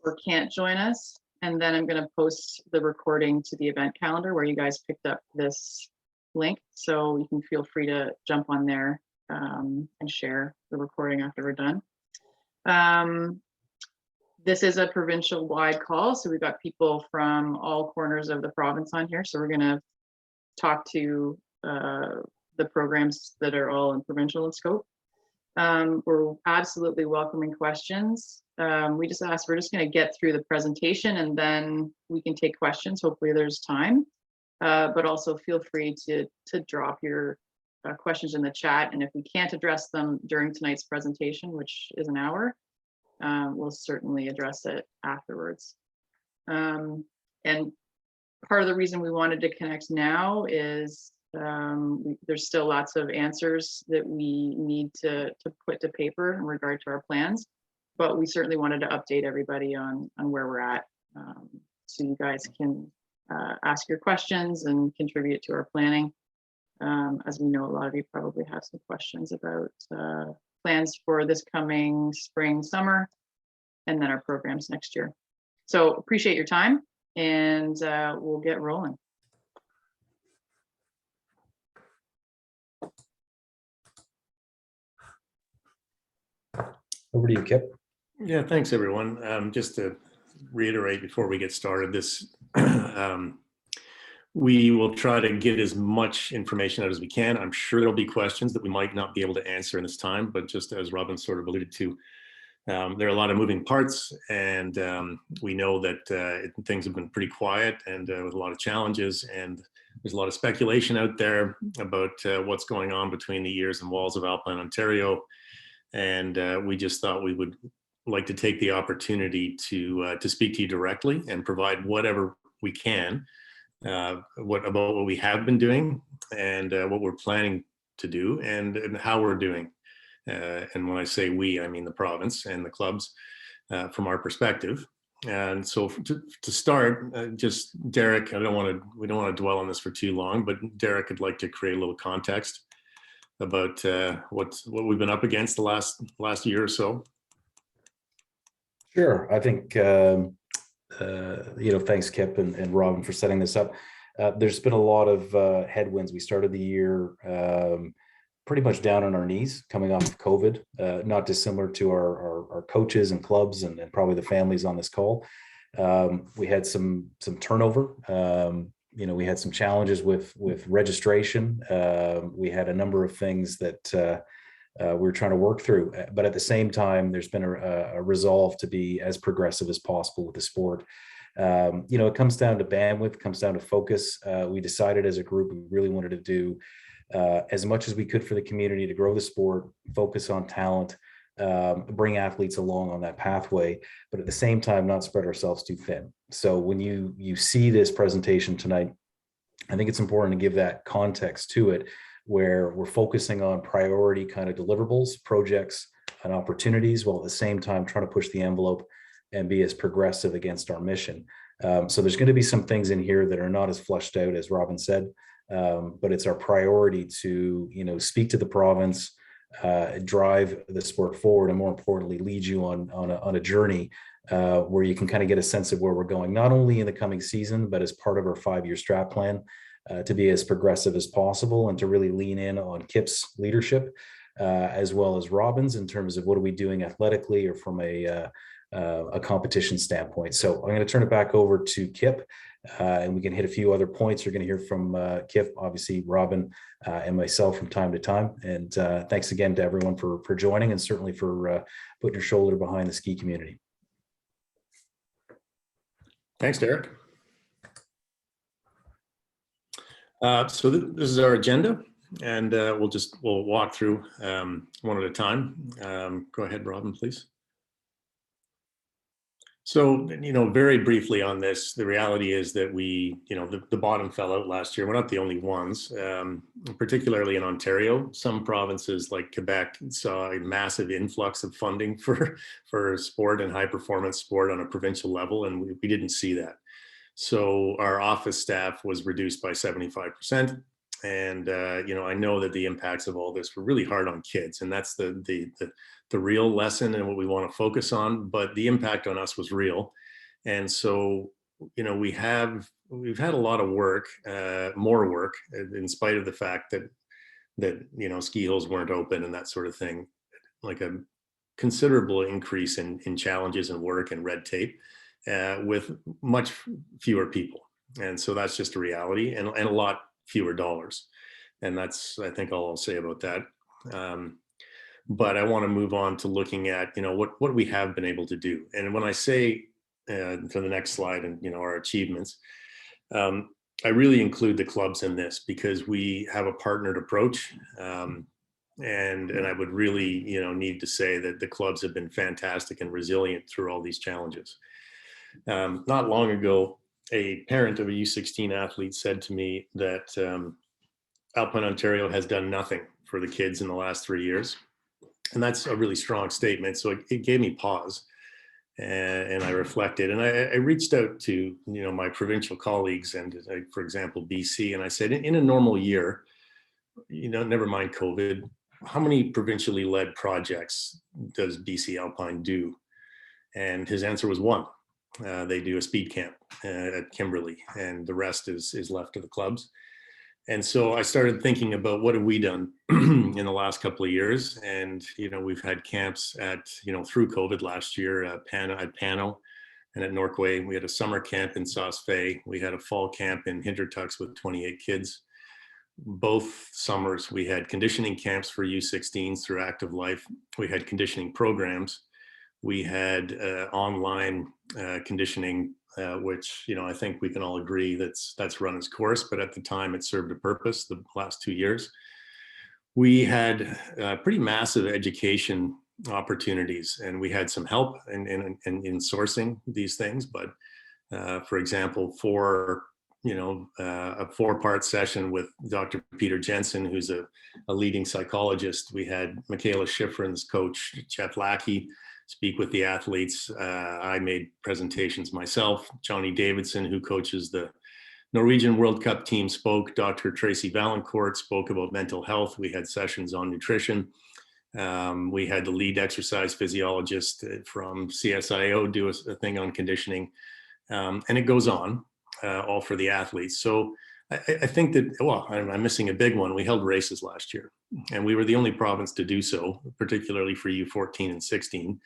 or can't join us. And then I'm going to post the recording to the event calendar where you guys picked up this link. So you can feel free to jump on there and share the recording after we're done. This is a provincial-wide call, so we've got people from all corners of the province on here. So we're going to talk to the programs that are all in provincial in scope. We're absolutely welcoming questions. We're just going to get through the presentation and then we can take questions. Hopefully there's time, but also feel free to drop your questions in the chat. And if we can't address them during tonight's presentation, which is an hour, we'll certainly address it afterwards. And part of the reason we wanted to connect now is there's still lots of answers that we need to put to paper in regard to our plans, but we certainly wanted to update everybody on where we're at, so you guys can ask your questions and contribute to our planning. As we know, a lot of you probably have some questions about plans for this coming spring, summer, and then our programs next year. So appreciate your time, and we'll get rolling. Over to you, Kip. Yeah, thanks everyone. Just to reiterate before we get started, this we will try to get as much information out as we can. I'm sure there'll be questions that we might not be able to answer in this time, but just as Robin sort of alluded to, there are a lot of moving parts, and we know that things have been pretty quiet and with a lot of challenges, and there's a lot of speculation out there about what's going on between the ears and walls of Alpine Ontario. And we just thought we would like to take the opportunity to speak to you directly and provide whatever we can about what we have been doing and what we're planning to do and how we're doing. And when I say we, I mean the province and the clubs from our perspective. And so to start, just Derek, we don't want to dwell on this for too long, but Derek would like to create a little context about what we've been up against the last year or so. Sure. I think, thanks Kip and Robin for setting this up. There's been a lot of headwinds. We started the year pretty much down on our knees coming off of COVID, not dissimilar to our coaches and clubs and probably the families on this call. We had some turnover. We had some challenges with registration. We had a number of things that we were trying to work through, but at the same time, there's been a resolve to be as progressive as possible with the sport. It comes down to bandwidth, comes down to focus. We decided as a group, we really wanted to do as much as we could for the community to grow the sport, focus on talent, bring athletes along on that pathway, but at the same time, not spread ourselves too thin. So when you see this presentation tonight, I think it's important to give that context to it, where we're focusing on priority kind of deliverables, projects, and opportunities, while at the same time trying to push the envelope and be as progressive against our mission. So there's going to be some things in here that are not as fleshed out as Robin said, but it's our priority to speak to the province, drive the sport forward, and more importantly, lead you on a journey where you can kind of get a sense of where we're going, not only in the coming season, but as part of our 5-year strat plan, to be as progressive as possible and to really lean in on Kip's leadership, as well as Robin's, in terms of what are we doing athletically or from a competition standpoint. So I'm going to turn it back over to Kip, and we can hit a few other points. You're going to hear from Kip, obviously Robin, and myself from time to time. And thanks again to everyone for joining, and certainly for putting your shoulder behind the ski community. Thanks, Derek. So this is our agenda, and we'll walk through one at a time. Go ahead, Robin, please. So, very briefly on this, the reality is that the bottom fell out last year. We're not the only ones, particularly in Ontario. Some provinces like Quebec saw a massive influx of funding for sport and high performance sport on a provincial level, and we didn't see that. So our office staff was reduced by 75%. And, I know that the impacts of all this were really hard on kids. And that's the the real lesson and what we want to focus on, but the impact on us was real. And so, you know, we've had a lot of work, more work, in spite of the fact that you know, ski hills weren't open and that sort of thing, like a considerable increase in challenges and work and red tape, with much fewer people. And so that's just a reality, and a lot fewer dollars. And that's, I think, all I'll say about that. But I want to move on to looking at, you know, what we have been able to do. And when I say, to the next slide, and, you know, our achievements, I really include the clubs in this because we have a partnered approach. And I would really, you know, need to say that the clubs have been fantastic and resilient through all these challenges. Not long ago, a parent of a U16 athlete said to me that Alpine Ontario has done nothing for the kids in the last 3 years. And that's a really strong statement. So it gave me pause, and I reflected, and I reached out to, you know, my provincial colleagues and, for example, BC, and I said, in a normal year, you know, never mind COVID, how many provincially led projects does BC Alpine do? And his answer was one. They do a speed camp at Kimberley, and the rest is left to the clubs. And so I started thinking about what have we done in the last couple of years. And, you know, we've had camps at, you know, through COVID last year, at Pano and at Norquay. We had a summer camp in Sauce Fe. We had a fall camp in Hintertux with 28 kids. Both summers, we had conditioning camps for U16s through Active Life. We had conditioning programs. We had online conditioning, which, you know, I think we can all agree that's run its course, but at the time it served a purpose the last 2 years. We had pretty massive education opportunities, and we had some help in sourcing these things. But for example, a 4-part session with Dr. Peter Jensen, who's a leading psychologist. We had Michaela Schifrin's coach, Jeff Lackey, speak with the athletes. I made presentations myself. Johnny Davidson, who coaches the Norwegian World Cup team, spoke. Dr. Tracy Valancourt spoke about mental health. We had sessions on nutrition. We had the lead exercise physiologist from CSIO do a thing on conditioning. And it goes on, all for the athletes. So I think that, well, I'm missing a big one. We held races last year, and we were the only province to do so, particularly for U14 and 16.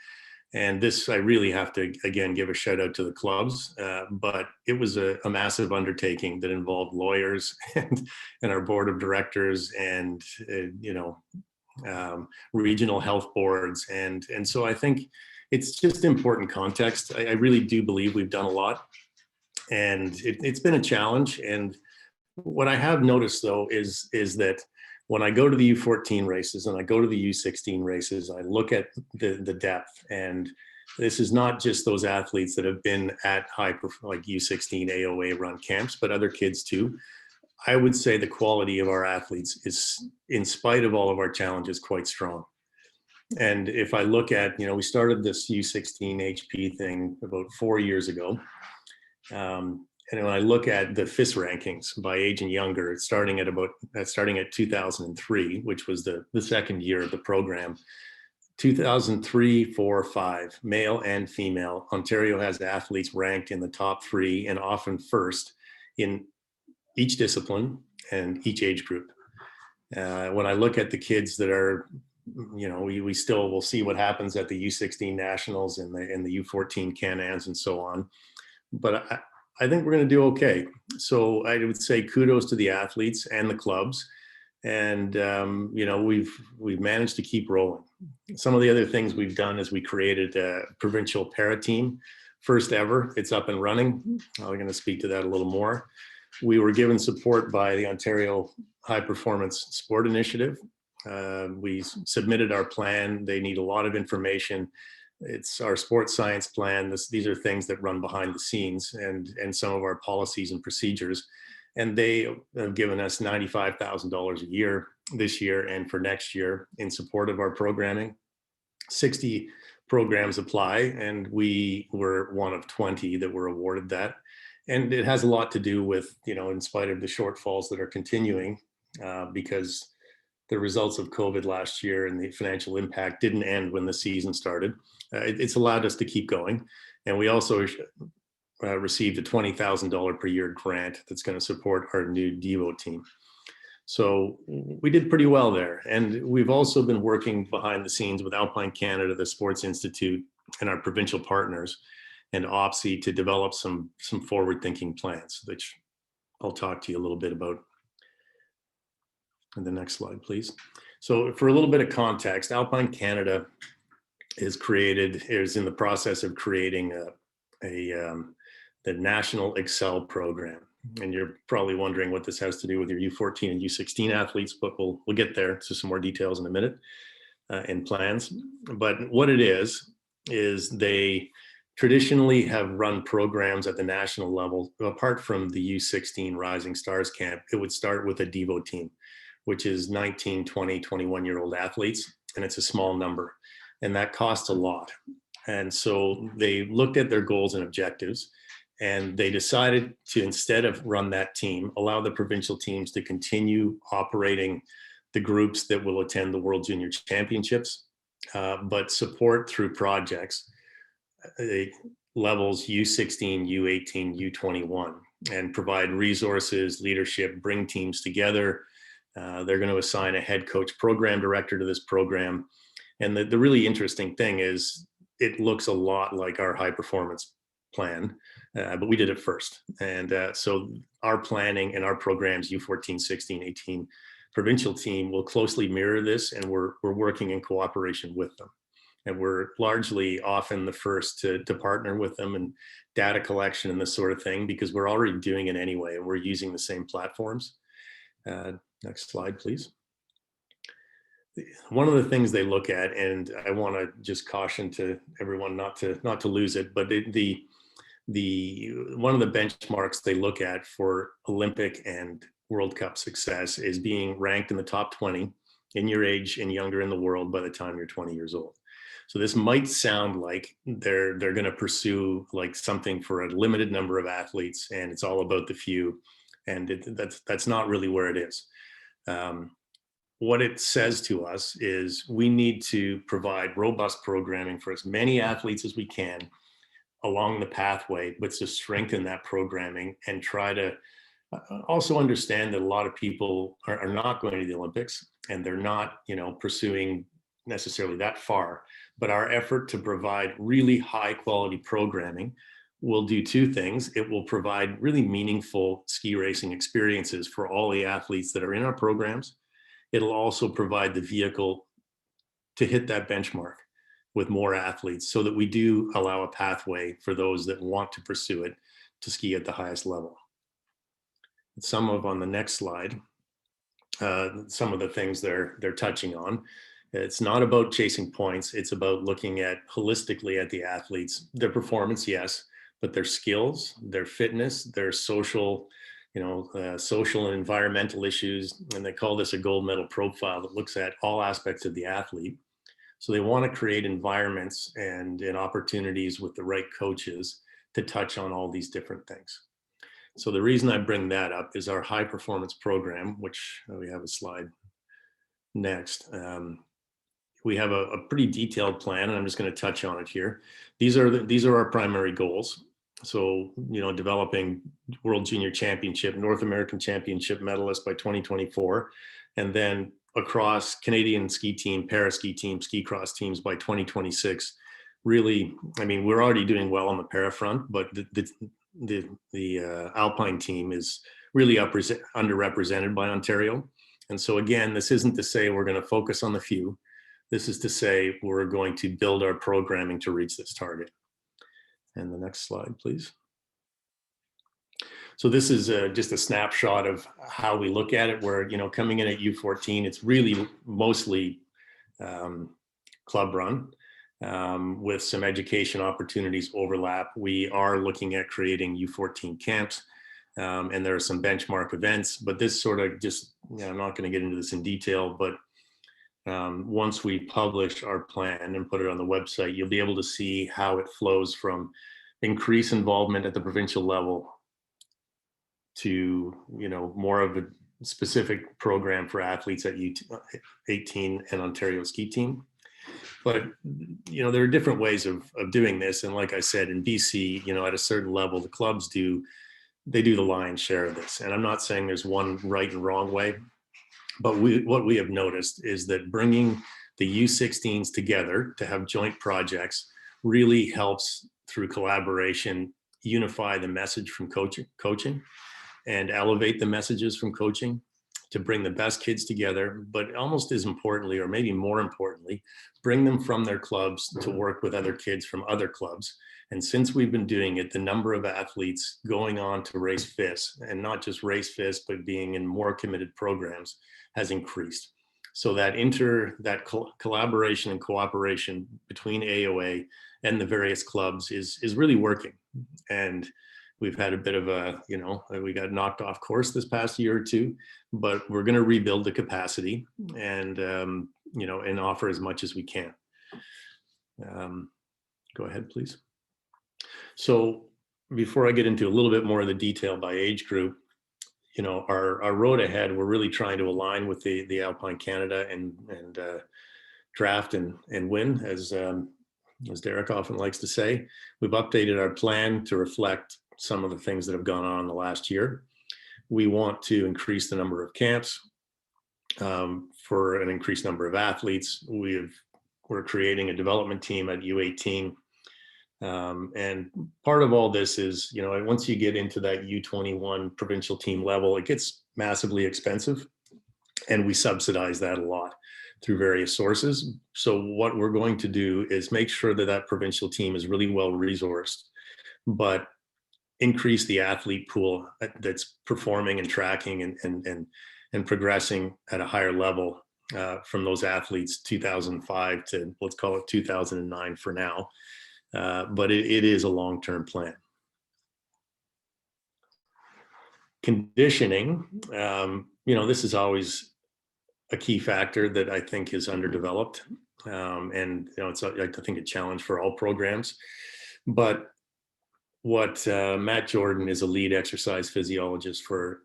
And this, I really have to, again, give a shout out to the clubs, but it was a massive undertaking that involved lawyers and our board of directors and, regional health boards. And so I think it's just important context. I really do believe we've done a lot, and it's been a challenge. And what I have noticed, though, is that when I go to the U14 races and I go to the U16 races, I look at the depth. And this is not just those athletes that have been at like U16 AOA run camps, but other kids too. I would say the quality of our athletes is, in spite of all of our challenges, quite strong. And if I look at, we started this U16 HP thing about 4 years ago. And when I look at the FIS rankings by age and younger, starting at 2003, which was the second year of the program, 2003, 4, 5, male and female, Ontario has athletes ranked in the top 3 and often first in each discipline and each age group. When I look at the kids that are, we still will see what happens at the U16 nationals and the U14 Can-Ams and so on. But I think we're going to do okay. So I would say kudos to the athletes and the clubs. And, we've managed to keep rolling. Some of the other things we've done is we created a provincial para team, first ever. It's up and running. I'm going to speak to that a little more. We were given support by the Ontario High Performance Sport Initiative. We submitted our plan. They need a lot of information. It's our sports science plan. These are things that run behind the scenes and some of our policies and procedures. And they have given us $95,000 a year this year and for next year in support of our programming. 60 programs apply, and we were one of 20 that were awarded that. And it has a lot to do with, in spite of the shortfalls that are continuing, because the results of COVID last year and the financial impact didn't end when the season started. It's allowed us to keep going. And we also received a $20,000 per year grant that's going to support our new Devo team. So we did pretty well there. And we've also been working behind the scenes with Alpine Canada, the Sports Institute, and our provincial partners and OPSI to develop some forward-thinking plans, which I'll talk to you a little bit about. And the next slide, please. So for a little bit of context, Alpine Canada is in the process of creating the National Excel program. And you're probably wondering what this has to do with your U14 and U16 athletes, but we'll get there to some more details in a minute and plans. But what it is they traditionally have run programs at the national level. Apart from the U16 Rising Stars camp, it would start with a Devo team, which is 19, 20, 21-year-old athletes, and it's a small number, and that costs a lot. And so they looked at their goals and objectives, and they decided to, instead of run that team, allow the provincial teams to continue operating the groups that will attend the World Junior Championships, but support through projects, levels U16, U18, U21, and provide resources, leadership, bring teams together. They're going to assign a head coach program director to this program. And the really interesting thing is it looks a lot like our high performance plan, but we did it first. And so our planning and our programs, U14, 16, 18 provincial team will closely mirror this, and we're working in cooperation with them. And we're largely often the first to partner with them and data collection and this sort of thing, because we're already doing it anyway, and we're using the same platforms. Next slide, please. One of the things they look at, and I want to just caution to everyone not to lose it, but one of the benchmarks they look at for Olympic and World Cup success is being ranked in the top 20 in your age and younger in the world by the time you're 20 years old. So this might sound like they're going to pursue like something for a limited number of athletes, and it's all about the few, and that's not really where it is. What it says to us is we need to provide robust programming for as many athletes as we can along the pathway, but to strengthen that programming and try to also understand that a lot of people are not going to the Olympics, and they're not, pursuing necessarily that far. But our effort to provide really high quality programming will do two things. It will provide really meaningful ski racing experiences for all the athletes that are in our programs. It'll also provide the vehicle to hit that benchmark with more athletes, so that we do allow a pathway for those that want to pursue it to ski at the highest level. On the next slide, some of the things they're touching on. It's not about chasing points. It's about looking at holistically at the athletes, their performance, yes, but their skills, their fitness, their social, social and environmental issues. And they call this a gold medal profile that looks at all aspects of the athlete. So they want to create environments and opportunities with the right coaches to touch on all these different things. So the reason I bring that up is our high performance program, which we have a slide next. We have a pretty detailed plan, and I'm just going to touch on it here. These are our primary goals. So, developing World Junior Championship, North American Championship medalists by 2024, and then across Canadian ski team, para ski team, ski cross teams by 2026. Really, we're already doing well on the para front, but the Alpine team is really underrepresented by Ontario. And so again, this isn't to say we're going to focus on the few. This is to say we're going to build our programming to reach this target. And the next slide, please. So this is just a snapshot of how we look at it, where, coming in at U14, it's really mostly club run with some education opportunities overlap. We are looking at creating U14 camps, and there are some benchmark events, but this sort of just, I'm not going to get into this in detail, but once we publish our plan and put it on the website, you'll be able to see how it flows from increased involvement at the provincial level to, more of specific program for athletes at U18 and Ontario ski team. But, you know, there are different ways of doing this. And like I said, in BC, you know, at a certain level, the clubs do the lion's share of this. And I'm not saying there's one right and wrong way, but what we have noticed is that bringing the U16s together to have joint projects really helps, through collaboration, unify the message from coaching and elevate the messages from coaching to bring the best kids together, but almost as importantly, or maybe more importantly, bring them from their clubs to work with other kids from other clubs. And since we've been doing it, the number of athletes going on to race FIS, and not just race FIS, but being in more committed programs, has increased. So that collaboration and cooperation between AOA and the various clubs is really working. And we've had a bit of a, you know, we got knocked off course this past year or two, but we're going to rebuild the capacity and, you know, and offer as much as we can. Go ahead, please. So before I get into a little bit more of the detail by age group, you know, our road ahead, we're really trying to align with the Alpine Canada and draft and win, as Derek often likes to say. We've updated our plan to reflect some of the things that have gone on in the last year. We want to increase the number of camps for an increased number of athletes. We're creating a development team at U18. And part of all this is, you know, once you get into that U21 provincial team level, it gets massively expensive, and we subsidize that a lot through various sources. So what we're going to do is make sure that that provincial team is really well resourced, but increase the athlete pool that's performing and tracking and progressing at a higher level from those athletes 2005 to, let's call it 2009 for now. But it is a long-term plan. Conditioning, you know, this is always a key factor that I think is underdeveloped. And, you know, it's, I think, a challenge for all programs. But what Matt Jordan is a lead exercise physiologist for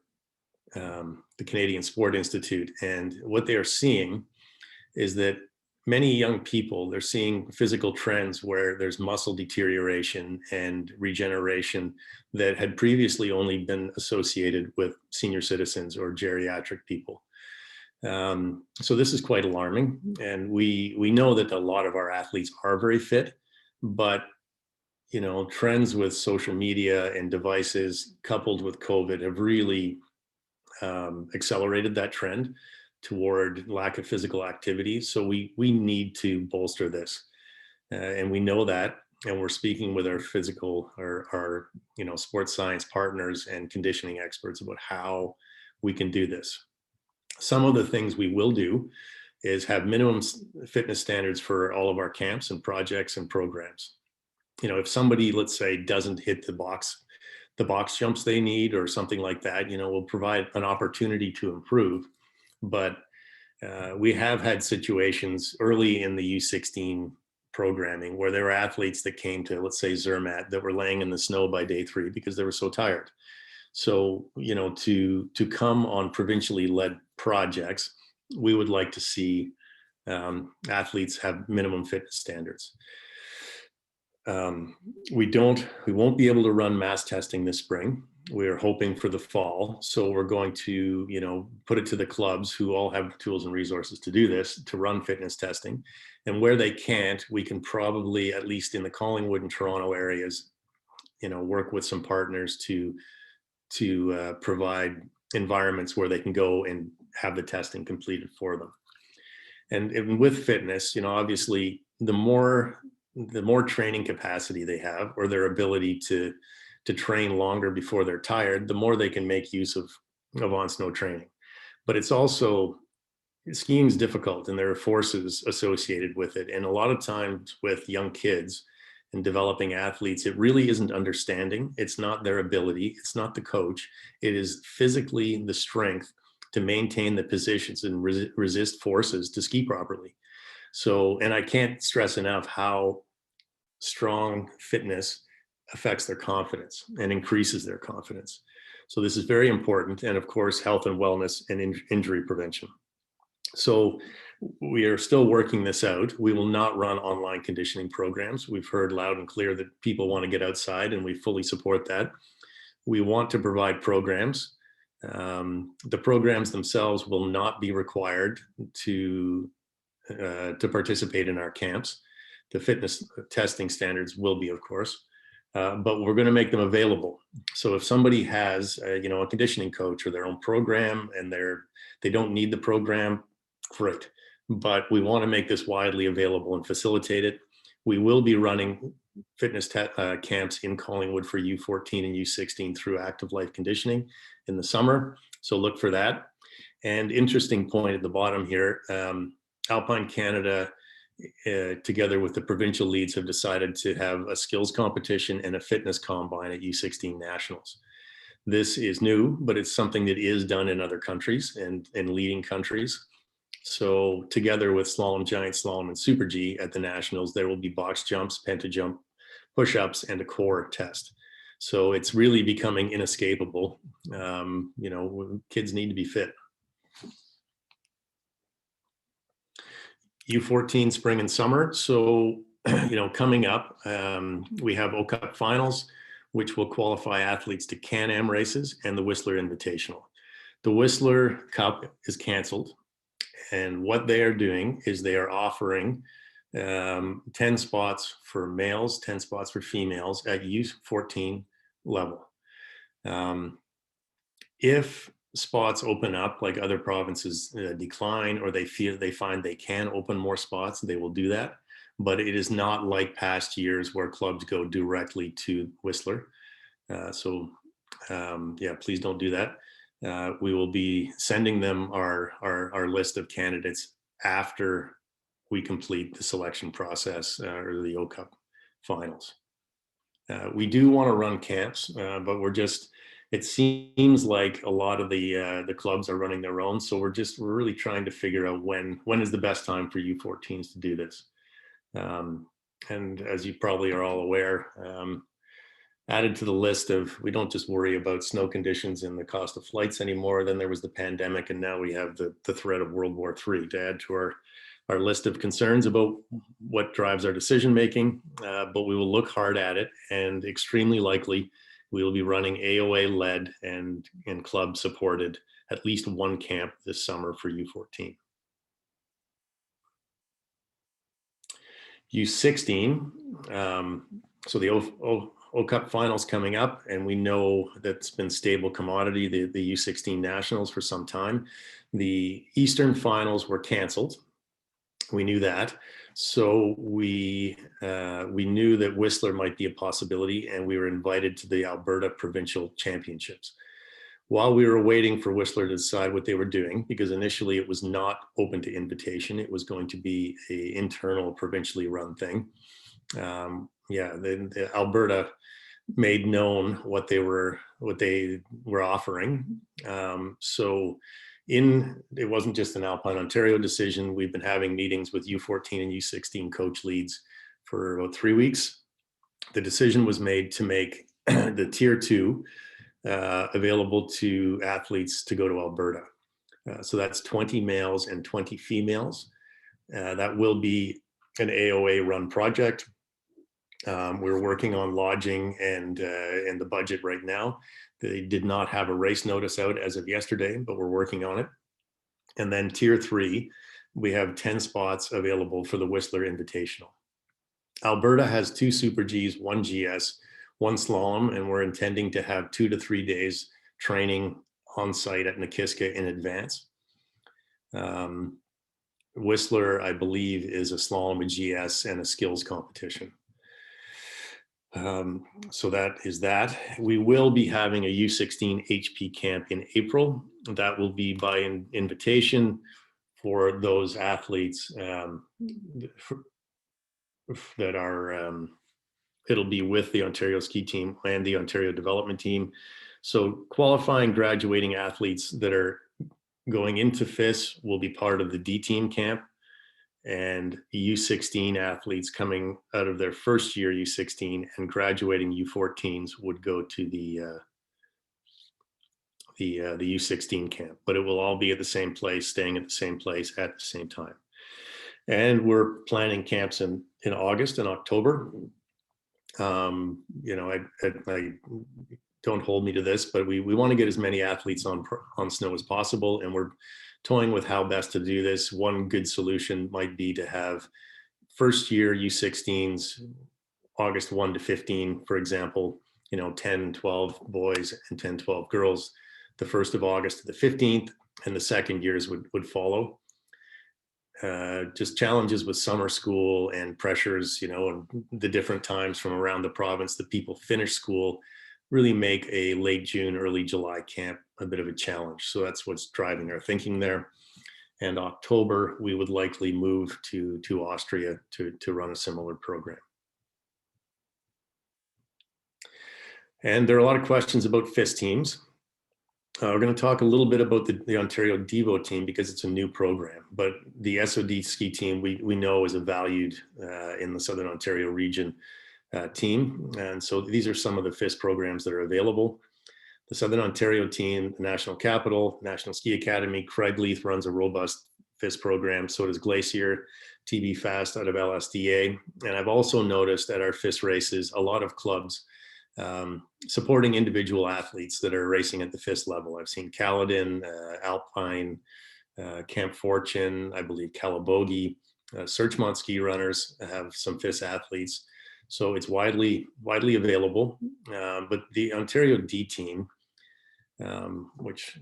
the Canadian Sport Institute. And what they are seeing is that many young people, they're seeing physical trends where there's muscle deterioration and regeneration that had previously only been associated with senior citizens or geriatric people. So this is quite alarming. And we know that a lot of our athletes are very fit, but you know, trends with social media and devices coupled with COVID have really accelerated that trend toward lack of physical activity. So we need to bolster this. And we know that, and we're speaking with our physical or our, you know, sports science partners and conditioning experts about how we can do this. Some of the things we will do is have minimum fitness standards for all of our camps and projects and programs. You know, if somebody, let's say, doesn't hit the box jumps they need or something like that, you know, we'll provide an opportunity to improve. But we have had situations early in the U16 programming where there were athletes that came to, let's say, Zermatt, that were laying in the snow by day 3 because they were so tired. So, you know, to come on provincially led projects, we would like to see athletes have minimum fitness standards. We won't be able to run mass testing this spring. We're hoping for the fall. So we're going to, you know, put it to the clubs who all have tools and resources to do this, to run fitness testing. And where they can't, we can probably, at least in the Collingwood and Toronto areas, you know, work with some partners to provide environments where they can go and have the testing completed for them. And with fitness, you know, obviously the more training capacity they have, or their ability to train longer before they're tired, the more they can make use of on snow training. But it's also, skiing is difficult and there are forces associated with it. And a lot of times with young kids and developing athletes, it really isn't understanding. It's not their ability. It's not the coach. It is physically the strength to maintain the positions and resist forces to ski properly. So, and I can't stress enough how strong fitness affects their confidence and increases their confidence. So this is very important. And of course, health and wellness and injury prevention. So we are still working this out. We will not run online conditioning programs. We've heard loud and clear that people want to get outside, and we fully support that. We want to provide programs. The programs themselves will not be required to participate in our camps. The fitness testing standards will be, of course, but we're going to make them available. So if somebody has, a conditioning coach or their own program, and they don't need the program, great. But we want to make this widely available and facilitate it. We will be running fitness camps in Collingwood for U14 and U16 through Active Life Conditioning in the summer. So look for that. And interesting point at the bottom here, Alpine Canada, together with the provincial leads, have decided to have a skills competition and a fitness combine at U16 Nationals. This is new, but it's something that is done in other countries and leading countries. So together with slalom, giant slalom, and super G at the Nationals, there will be box jumps, pentajump, push-ups, and a core test. So it's really becoming inescapable. Kids need to be fit. U14 spring and summer. So, coming up, we have O-Cup finals, which will qualify athletes to Can-Am races and the Whistler Invitational. The Whistler Cup is canceled. And what they are doing is they are offering 10 spots for males, 10 spots for females at U14 level. If spots open up, like other provinces decline, or they find they can open more spots, they will do that. But it is not like past years where clubs go directly to Whistler. Please don't do that. We will be sending them our list of candidates after we complete the selection process or the O-Cup finals. We do want to run camps, but it seems like a lot of the clubs are running their own. So we're really trying to figure out when is the best time for U14s to do this. And as you probably are all aware, added to the list of, we don't just worry about snow conditions and the cost of flights anymore. Then there was the pandemic, and now we have the threat of World War III to add to our list of concerns about what drives our decision making. But we will look hard at it, and extremely likely we will be running AOA led and club supported at least one camp this summer for U14. U16, so the O-Cup finals coming up, and we know that's been stable commodity, the U16 Nationals for some time. The Eastern finals were canceled. We knew that. So we knew that Whistler might be a possibility, and we were invited to the Alberta Provincial Championships. While we were waiting for Whistler to decide what they were doing, because initially it was not open to invitation, it was going to be an internal provincially run thing. The Alberta made known what they were offering. It wasn't just an Alpine Ontario decision. We've been having meetings with U14 and U16 coach leads for about 3 weeks. The decision was made to make the tier 2 available to athletes to go to Alberta. So that's 20 males and 20 females. That will be an AOA run project. We're working on lodging and the budget right now. They did not have a race notice out as of yesterday, but we're working on it. And then tier 3, we have 10 spots available for the Whistler Invitational. Alberta has 2 Super Gs, 1 GS, 1 slalom, and we're intending to have 2 to 3 days training on site at Nikiska in advance. Whistler, I believe, is a slalom, a GS, and a skills competition. So that is that. We will be having a U16 HP camp in April. That will be by invitation for those athletes that are, it'll be with the Ontario ski team and the Ontario development team. So qualifying graduating athletes that are going into FIS will be part of the D team camp. and U16 athletes coming out of their first year U16 and graduating U14s would go to the U16 camp, but it will all be at the same place, staying at the same place at the same time. And we're planning camps in August and October. You know, I don't hold me to this, but we want to get as many athletes on snow as possible, and we're toying with how best to do this. One good solution might be to have first year U16s, August 1 to 15, for example, you know, 10, 12 boys and 10, 12 girls, the 1st of August to the 15th, and the second years would follow. Just challenges with summer school and pressures, you know, and the different times from around the province that people finish school really make a late June, early July camp a bit of a challenge. So that's what's driving our thinking there. And October, we would likely move to Austria to run a similar program. And there are a lot of questions about FIS teams. We're going to talk a little bit about the Ontario Devo team because it's a new program, but the SOD ski team we know is a valued in the Southern Ontario region team. And so these are some of the FIS programs that are available. The Southern Ontario team, the National Capital, National Ski Academy, Craigleith runs a robust FIS program. So does Glacier, TB Fast out of LSDA. And I've also noticed at our FIS races, a lot of clubs supporting individual athletes that are racing at the FIS level. I've seen Caledon, Alpine, Camp Fortune, I believe Calabogie, Searchmont ski runners have some FIS athletes. So it's widely available. But the Ontario D team, which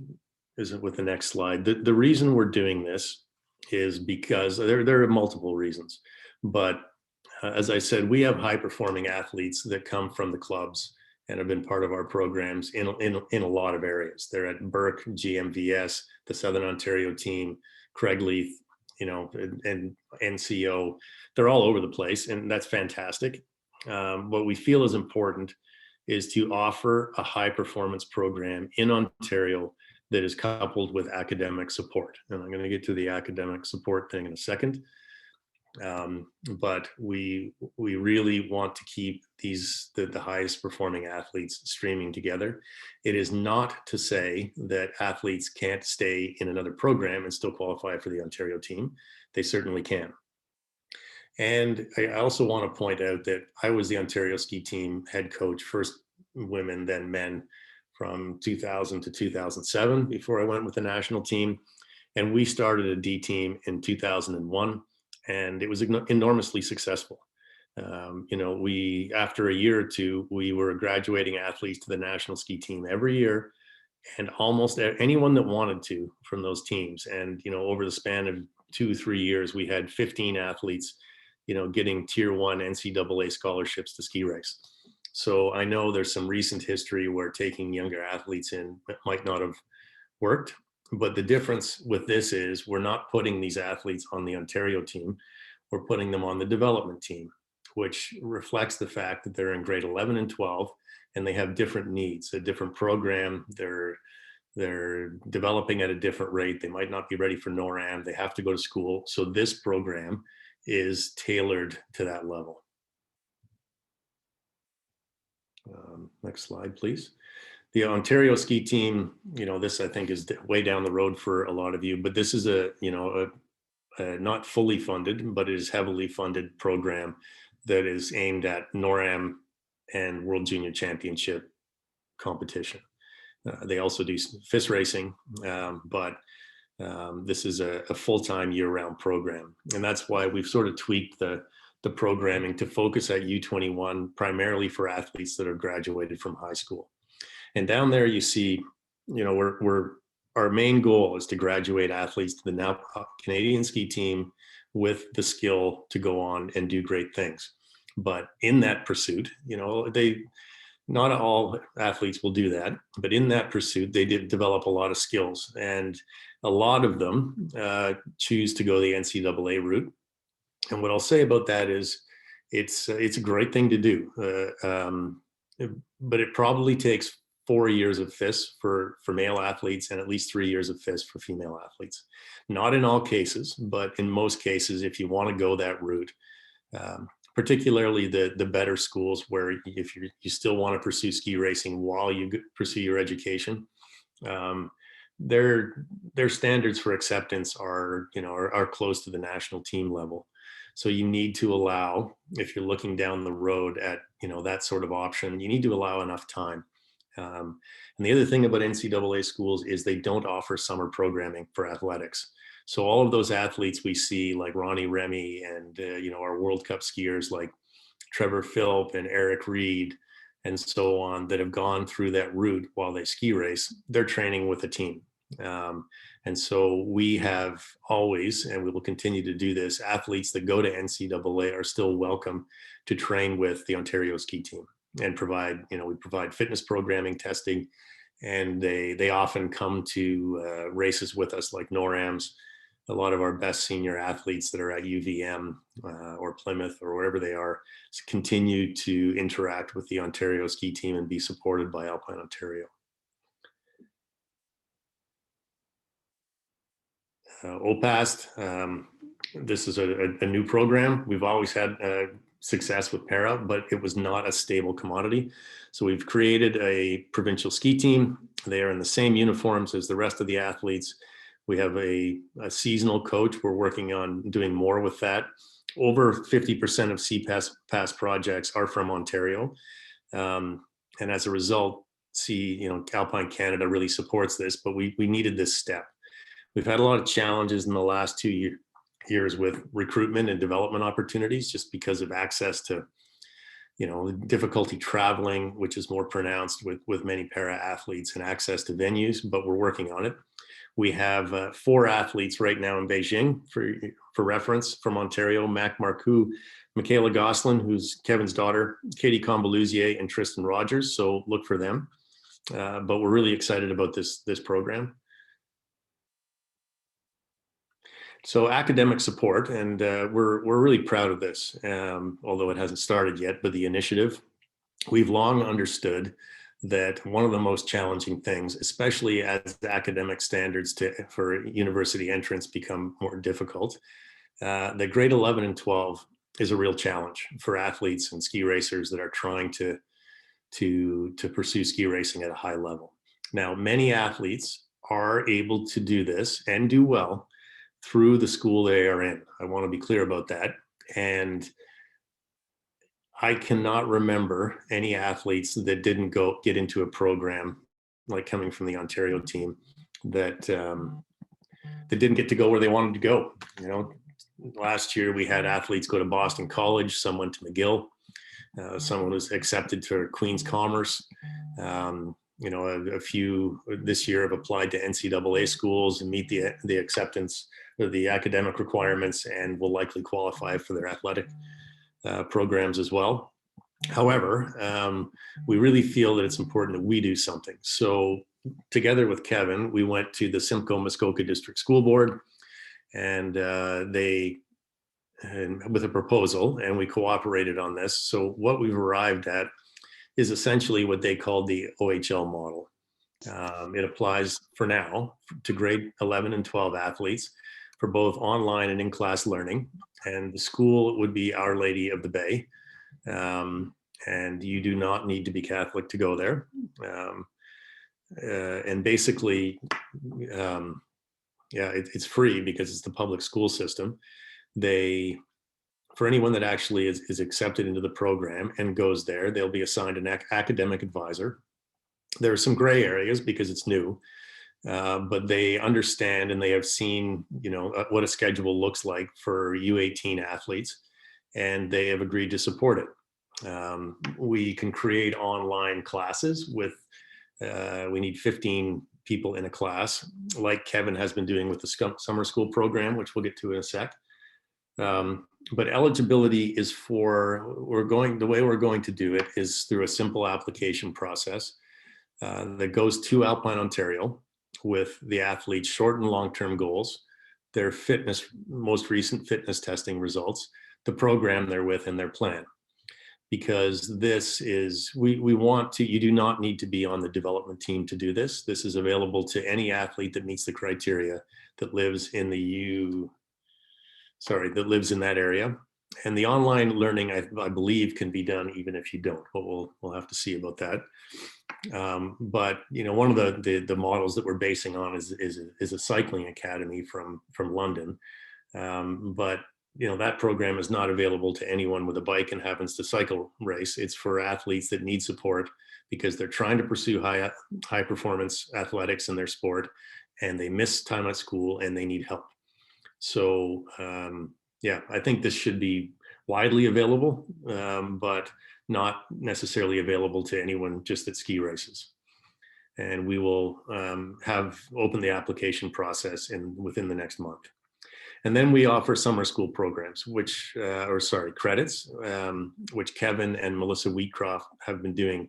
is with the next slide, the reason we're doing this is because there are multiple reasons. But as I said, we have high performing athletes that come from the clubs and have been part of our programs in a lot of areas. They're at Burke, GMVS, the Southern Ontario team, Craigleith, you know, and NCO. They're all over the place, and that's fantastic. What we feel is important is to offer a high performance program in Ontario that is coupled with academic support. And I'm going to get to the academic support thing in a second. But we really want to keep the highest performing athletes streaming together. It is not to say that athletes can't stay in another program and still qualify for the Ontario team. They certainly can. And I also want to point out that I was the Ontario ski team head coach, first women, then men, from 2000 to 2007 before I went with the national team. And we started a D team in 2001. And it was enormously successful. You know, after a year or two, we were graduating athletes to the national ski team every year, and almost anyone that wanted to from those teams. And, you know, over the span of 2-3 years, we had 15 athletes, you know, getting tier 1 NCAA scholarships to ski race. So I know there's some recent history where taking younger athletes in might not have worked. But the difference with this is we're not putting these athletes on the Ontario team. We're putting them on the development team, which reflects the fact that they're in grade 11 and 12, and they have different needs, a different program. They're developing at a different rate. They might not be ready for NORAM. They have to go to school. So this program is tailored to that level. Next slide, please. The Ontario ski team, you know, this I think is way down the road for a lot of you, but this is a not fully funded, but it is heavily funded program that is aimed at NORAM and World Junior Championship competition. They also do FIS racing, but this is a full-time year-round program. And that's why we've sort of tweaked the programming to focus at U21, primarily for athletes that are graduated from high school. And down there you see, you know, our main goal is to graduate athletes to the now Canadian ski team with the skill to go on and do great things. But in that pursuit, you know, not all athletes will do that, but in that pursuit, they did develop a lot of skills, and a lot of them choose to go the NCAA route. And what I'll say about that is it's a great thing to do, but it probably takes 4 years of FIS for male athletes and at least 3 years of FIS for female athletes. Not in all cases, but in most cases, if you want to go that route, particularly the better schools where if you still want to pursue ski racing while you pursue your education, their standards for acceptance are close to the national team level. So you need to allow, if you're looking down the road at that sort of option, you need to allow enough time. And the other thing about NCAA schools is they don't offer summer programming for athletics. So all of those athletes we see, like Ronnie Remy and our World Cup skiers like Trevor Philp and Eric Reed and so on, that have gone through that route while they ski race, they're training with a team. And so we have always, and we will continue to do this, athletes that go to NCAA are still welcome to train with the Ontario ski team and we provide fitness programming, testing, and they often come to races with us, like NORAMs. A lot of our best senior athletes that are at UVM or Plymouth or wherever they are continue to interact with the Ontario ski team and be supported by Alpine Ontario. OPAST, this is a new program. We've always had success with para, but it was not a stable commodity. So we've created a provincial ski team. They are in the same uniforms as the rest of the athletes. We have a seasonal coach. We're working on doing more with that. Over 50% of CPAS projects are from Ontario. And as a result, Alpine Canada really supports this, but we needed this step. We've had a lot of challenges in the last 2 years with recruitment and development opportunities, just because of access to, difficulty traveling, which is more pronounced with many para athletes, and access to venues, but we're working on it. We have 4 athletes right now in Beijing, for reference, from Ontario: Mac Marcoux, Michaela Gosselin, who's Kevin's daughter, Katie Combaluzier, and Tristan Rogers. So look for them. But we're really excited about this program. So academic support, and we're really proud of this, although it hasn't started yet, but the initiative. We've long understood that one of the most challenging things, especially as academic standards for university entrance become more difficult, that grade 11 and 12 is a real challenge for athletes and ski racers that are trying to pursue ski racing at a high level. Now, many athletes are able to do this and do well through the school they are in. I want to be clear about that. And I cannot remember any athletes that didn't get into a program, like coming from the Ontario team, that didn't get to go where they wanted to go. Last year we had athletes go to Boston College, some went to McGill, someone was accepted to Queen's Commerce. A few this year have applied to NCAA schools and meet the acceptance or the academic requirements, and will likely qualify for their athletic programs as well. However, we really feel that it's important that we do something. So together with Kevin, we went to the Simcoe Muskoka District School Board, and with a proposal, and we cooperated on this. So what we've arrived at is essentially what they call the OHL model. It applies for now to grade 11 and 12 athletes for both online and in-class learning. And the school would be Our Lady of the Bay. And you do not need to be Catholic to go there. And basically, it's free because it's the public school system. For anyone that actually is accepted into the program and goes there, they'll be assigned an academic advisor. There are some gray areas because it's new, but they understand and they have seen, what a schedule looks like for U18 athletes, and they have agreed to support it. We can create online classes we need 15 people in a class, like Kevin has been doing with the summer school program, which we'll get to in a sec. But eligibility is the way we're going to do it is through a simple application process that goes to Alpine Ontario with the athlete's short and long-term goals, their most recent fitness testing results, the program they're with, and their plan. because this is, we want to, you do not need to be on the development team to do this. This is available to any athlete that meets the criteria that lives in that lives in that area. And the online learning, I believe, can be done even if you don't, but we'll have to see about that. But one of the models that we're basing on is a cycling academy from London. But that program is not available to anyone with a bike and happens to cycle race. It's for athletes that need support because they're trying to pursue high performance athletics in their sport, and they miss time at school and they need help. So yeah, I think this should be widely available, but not necessarily available to anyone just at ski races. And we will have opened the application process within the next month. And then we offer summer school programs, credits, which Kevin and Melissa Wheatcroft have been doing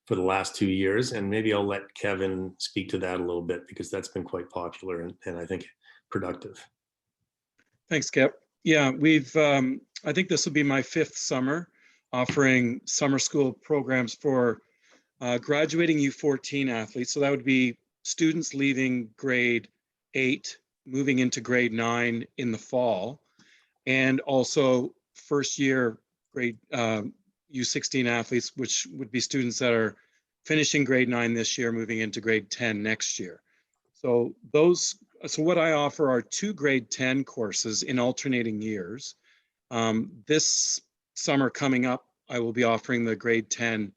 for the last 2 years. And maybe I'll let Kevin speak to that a little bit, because that's been quite popular and I think productive. Thanks, Kip. Yeah, I think this will be my 5th summer offering summer school programs for graduating U14 athletes. So that would be students leaving grade 8, moving into grade 9 in the fall, and also first year grade U16 athletes, which would be students that are finishing grade 9 this year, moving into grade 10 next year. So what I offer are 2 grade 10 courses in alternating years. This summer coming up, I will be offering the grade 10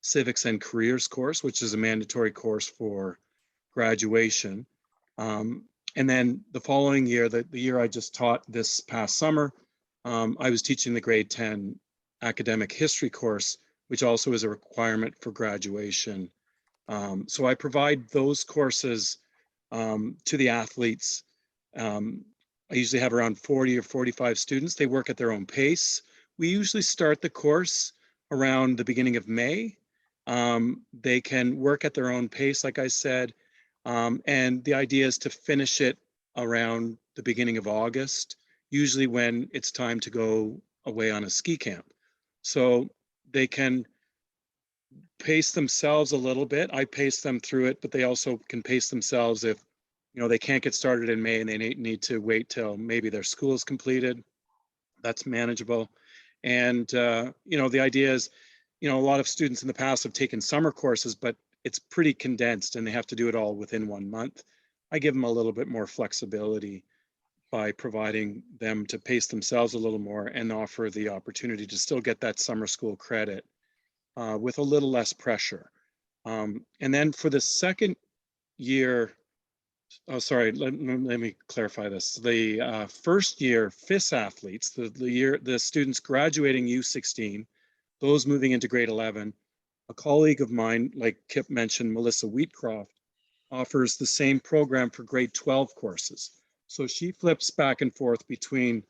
Civics and Careers course, which is a mandatory course for graduation. And then the following year, the year I just taught this past summer, I was teaching the grade 10 academic history course, which also is a requirement for graduation. So I provide those courses to the athletes. I usually have around 40 or 45 students. They work at their own pace. We usually start the course around the beginning of May. They can work at their own pace, like I said. And the idea is to finish it around the beginning of August, usually when it's time to go away on a ski camp. So they can pace themselves a little bit. I pace them through it, but they also can pace themselves if they can't get started in May and they need to wait till maybe their school is completed. That's manageable. And the idea is, a lot of students in the past have taken summer courses, but it's pretty condensed and they have to do it all within 1 month. I give them a little bit more flexibility by providing them to pace themselves a little more and offer the opportunity to still get that summer school credit with a little less pressure. And then for the second year, let me clarify this. The first year FIS athletes, the students graduating U16, those moving into grade 11, a colleague of mine, like Kip mentioned, Melissa Wheatcroft, offers the same program for grade 12 courses. So she flips back and forth between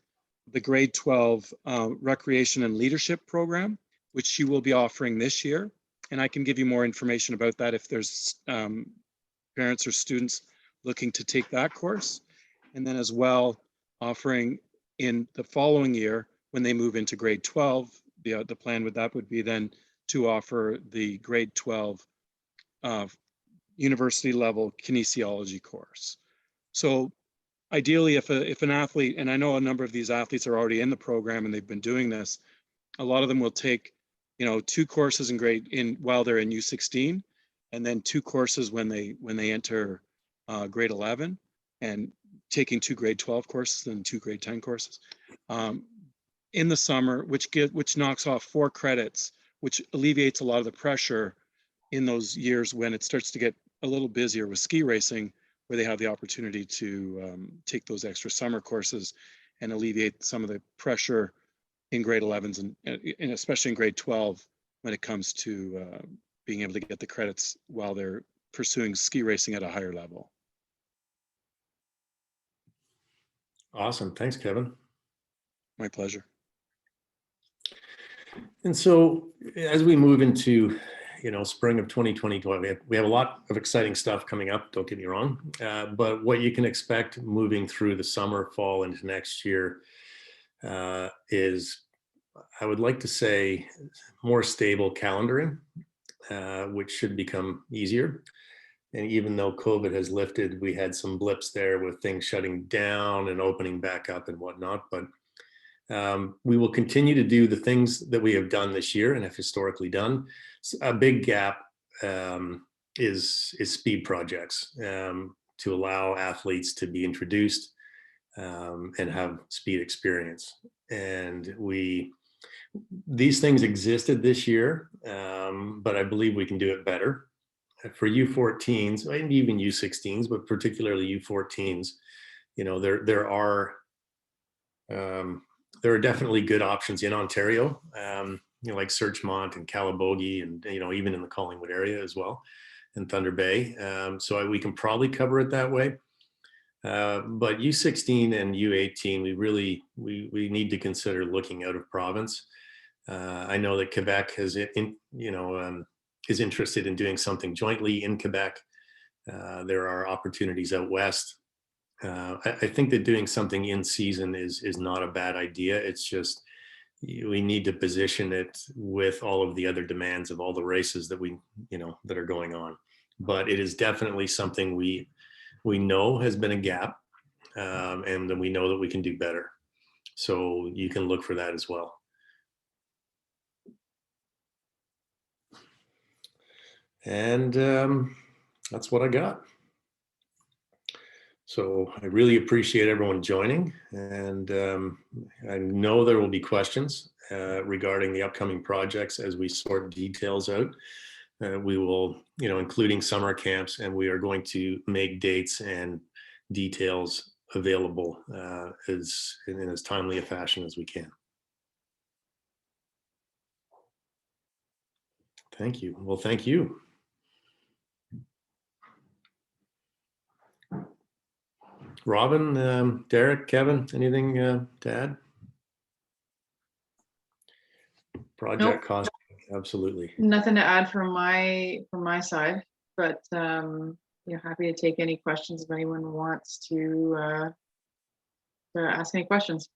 the grade 12 recreation and leadership program, which she will be offering this year. And I can give you more information about that if there's parents or students looking to take that course. And then as well, offering in the following year, when they move into grade 12, the plan with that would be then to offer the grade 12 university level kinesiology course. So ideally, if an athlete, and I know a number of these athletes are already in the program and they've been doing this, a lot of them will take 2 courses while they're in U16, and then 2 courses when they enter grade 11, and taking 2 grade 12 courses and 2 grade 10 courses in the summer, which knocks off 4 credits, which alleviates a lot of the pressure in those years when it starts to get a little busier with ski racing, where they have the opportunity to take those extra summer courses and alleviate some of the pressure in grade 11s and especially in grade 12 when it comes to being able to get the credits while they're pursuing ski racing at a higher level. Awesome. Thanks, Kevin. My pleasure. And so as we move into, spring of 2020, we have a lot of exciting stuff coming up, don't get me wrong. But what you can expect moving through the summer, fall into next year is I would like to say more stable calendaring, which should become easier. And even though COVID has lifted, we had some blips there with things shutting down and opening back up and whatnot. But we will continue to do the things that we have done this year and have historically done. A big gap is speed projects to allow athletes to be introduced and have speed experience. And these things existed this year, but I believe we can do it better. For U14s and even U16s, but particularly U14s, you know, there are definitely good options in Ontario, you know, like Searchmont and Calabogie, and you know, even in the Collingwood area as well, and Thunder Bay. So we can probably cover it that way. But U16 and U18, we need to consider looking out of province. I know that Quebec has is interested in doing something jointly in Quebec. There are opportunities out west. I think that doing something in season is not a bad idea. It's just we need to position it with all of the other demands of all the races that that are going on. But it is definitely something we know has been a gap, and then we know that we can do better. So you can look for that as well. And that's what I got. So I really appreciate everyone joining, and I know there will be questions regarding the upcoming projects as we sort details out. We will, including summer camps, and we are going to make dates and details available in as timely a fashion as we can. Thank you. Well, thank you. Robin, Derek, Kevin, anything to add? Project cost, absolutely. Nothing to add from my side, but happy to take any questions if anyone wants to ask any questions.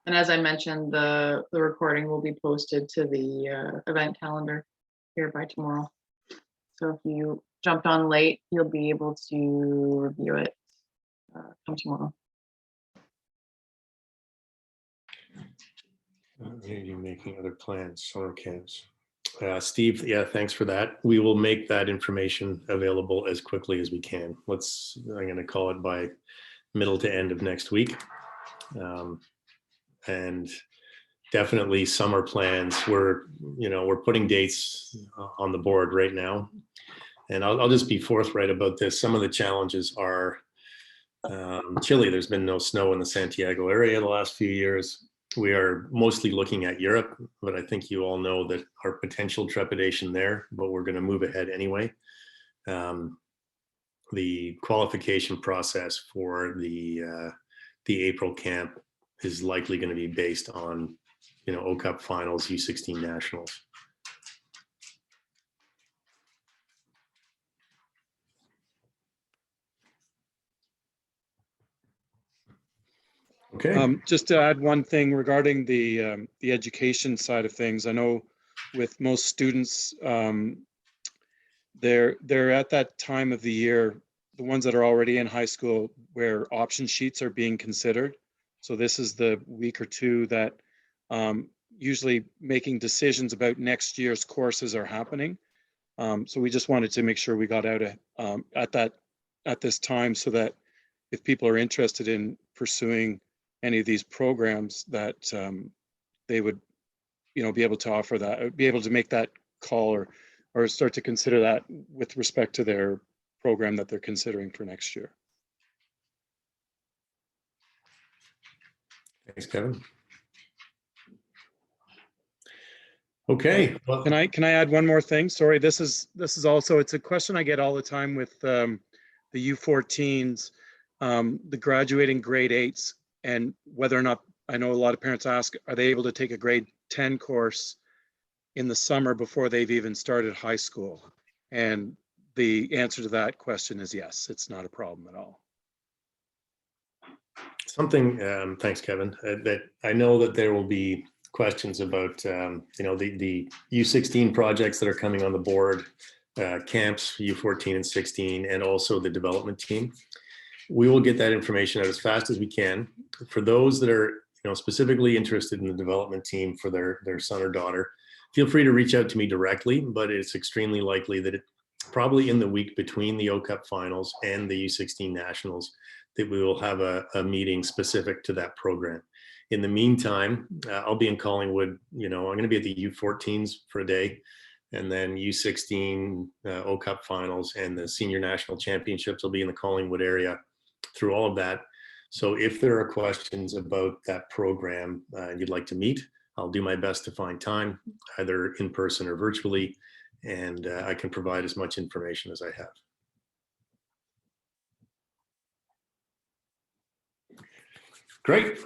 And as I mentioned, the recording will be posted to the event calendar here by tomorrow. So if you jumped on late, you'll be able to review it come tomorrow. Are you making other plans, summer camps? Steve, yeah, thanks for that. We will make that information available as quickly as we can. I'm going to call it by middle to end of next week. And definitely summer plans. We're putting dates on the board right now. And I'll just be forthright about this. Some of the challenges are chilly. There's been no snow in the Santiago area the last few years. We are mostly looking at Europe, but I think you all know that our potential trepidation there, but we're going to move ahead anyway. The qualification process for the April camp is likely going to be based on, O Cup finals, U16 nationals. Okay. Just to add one thing regarding the education side of things, I know with most students, they're at that time of the year, the ones that are already in high school, where option sheets are being considered. So this is the week or two that usually making decisions about next year's courses are happening. So we just wanted to make sure we got out at this time, so that if people are interested in pursuing any of these programs, that they would, be able to offer that, be able to make that call or start to consider that with respect to their program that they're considering for next year. Thanks, Kevin. Okay. Well, Can I add one more thing? Sorry, this is also, it's a question I get all the time with the U14s, the graduating grade 8s, and whether or not, I know a lot of parents ask, are they able to take a grade 10 course in the summer before they've even started high school? And the answer to that question is yes, it's not a problem at all. Something, thanks, Kevin, that I know that there will be questions about, the U16 projects that are coming on the board, camps, U14 and 16, and also the development team. We will get that information out as fast as we can. For those that are, specifically interested in the development team for their son or daughter, feel free to reach out to me directly, but it's extremely likely that probably in the week between the O-Cup finals and the U16 nationals, that we will have a meeting specific to that program. In the meantime, I'll be in Collingwood. I'm going to be at the U14s for a day, and then U16 O-Cup finals and the senior national championships will be in the Collingwood area through all of that. So if there are questions about that program and you'd like to meet, I'll do my best to find time, either in person or virtually, and I can provide as much information as I have. Great.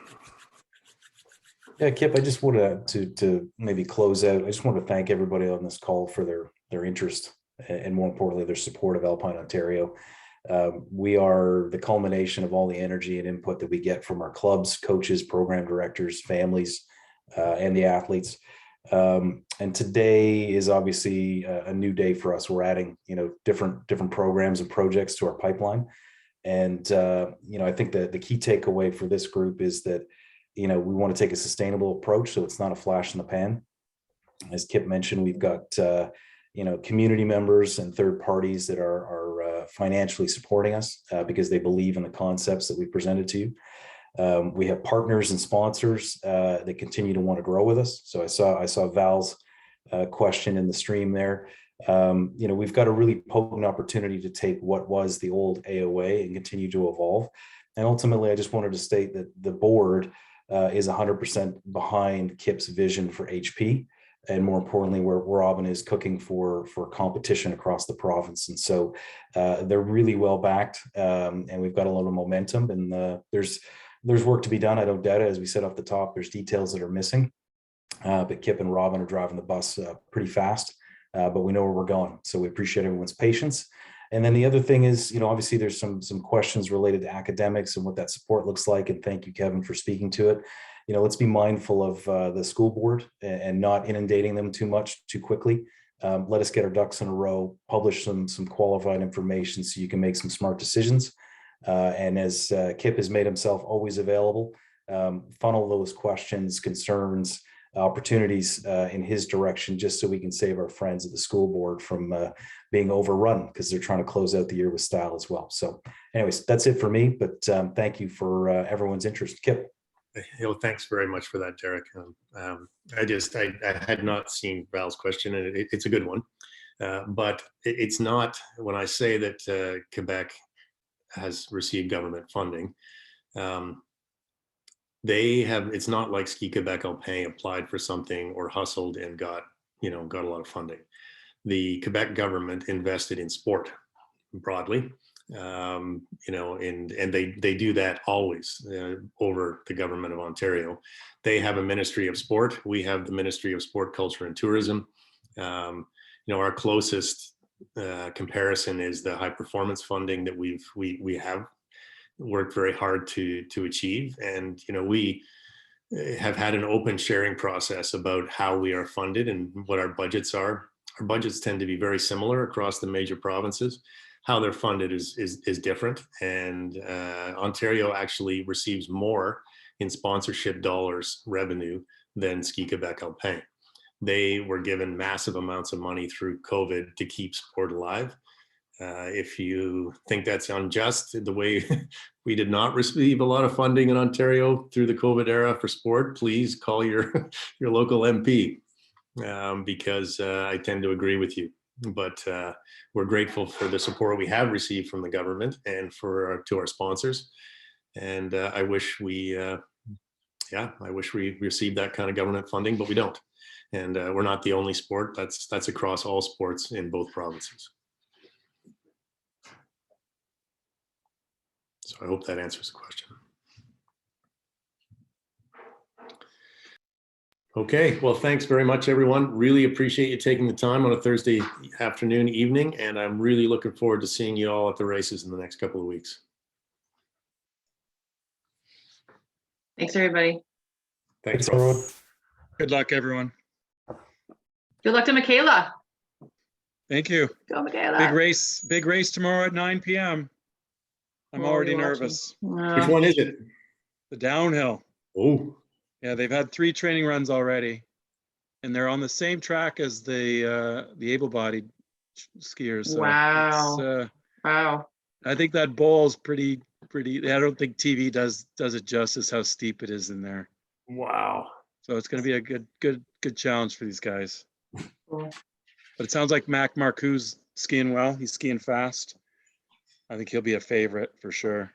Yeah, Kip, I just wanted to maybe close out. I just want to thank everybody on this call for their interest and, more importantly, their support of Alpine Ontario. We are the culmination of all the energy and input that we get from our clubs, coaches, program directors, families, and the athletes. And today is obviously a new day for us. We're adding, different programs and projects to our pipeline. And, I think that the key takeaway for this group is that, we want to take a sustainable approach. So it's not a flash in the pan. As Kip mentioned, we've got, community members and third parties that are financially supporting us because they believe in the concepts that we presented to you. We have partners and sponsors that continue to want to grow with us. So I saw Val's question in the stream there. We've got a really potent opportunity to take what was the old AOA and continue to evolve. And ultimately, I just wanted to state that the board is 100% behind Kip's vision for HP. And more importantly, where Robin is cooking for competition across the province. And so they're really well backed, and we've got a lot of momentum, and there's work to be done. I don't doubt it. As we said off the top, there's details that are missing, but Kip and Robin are driving the bus pretty fast, but we know where we're going. So we appreciate everyone's patience. And then the other thing is, obviously there's some questions related to academics and what that support looks like. And thank you, Kevin, for speaking to it. Let's be mindful of the school board and not inundating them too much too quickly. Let us get our ducks in a row, publish some qualified information so you can make some smart decisions. And as Kip has made himself always available, funnel those questions, concerns, opportunities in his direction, just so we can save our friends at the school board from being overrun, because they're trying to close out the year with style as well. So anyways, that's it for me, but thank you for everyone's interest. Kip. Thanks very much for that, Derek. I had not seen Val's question, and it's a good one, but it's not, when I say that Quebec has received government funding, it's not like Ski Quebec Alpin applied for something or hustled and got a lot of funding. The Quebec government invested in sport broadly, and they do that always over the government of Ontario. They have a Ministry of Sport. We have the Ministry of Sport, Culture and Tourism. Our closest comparison is the high performance funding that we have worked very hard to achieve. And, we have had an open sharing process about how we are funded and what our budgets are. Our budgets tend to be very similar across the major provinces. How they're funded is different. And Ontario actually receives more in sponsorship dollars revenue than Ski Quebec Alpin. They were given massive amounts of money through COVID to keep sport alive. If you think that's unjust, the way we did not receive a lot of funding in Ontario through the COVID era for sport, please call your local MP, because I tend to agree with you. But we're grateful for the support we have received from the government and to our sponsors. And I wish we received that kind of government funding, but we don't. And we're not the only sport. That's across all sports in both provinces. So I hope that answers the question. Okay, well, thanks very much, everyone. Really appreciate you taking the time on a Thursday afternoon, evening, and I'm really looking forward to seeing you all at the races in the next couple of weeks. Thanks, everybody. Thanks, Thanks, everyone. Good luck, everyone. Good luck to Michaela. Thank you. Go, Michaela. Big race tomorrow at 9 p.m. I'm What are already you watching? nervous. Which one is it? The downhill. Oh, Yeah, they've had 3 training runs already, and they're on the same track as the able-bodied skiers. So Wow. Wow. I think that bowl's pretty. I don't think TV does it justice how steep it is in there. wow. So it's going to be a good challenge for these guys. Cool. But it sounds like Mac Marcoux's skiing well. He's skiing fast. I think he'll be a favorite for sure.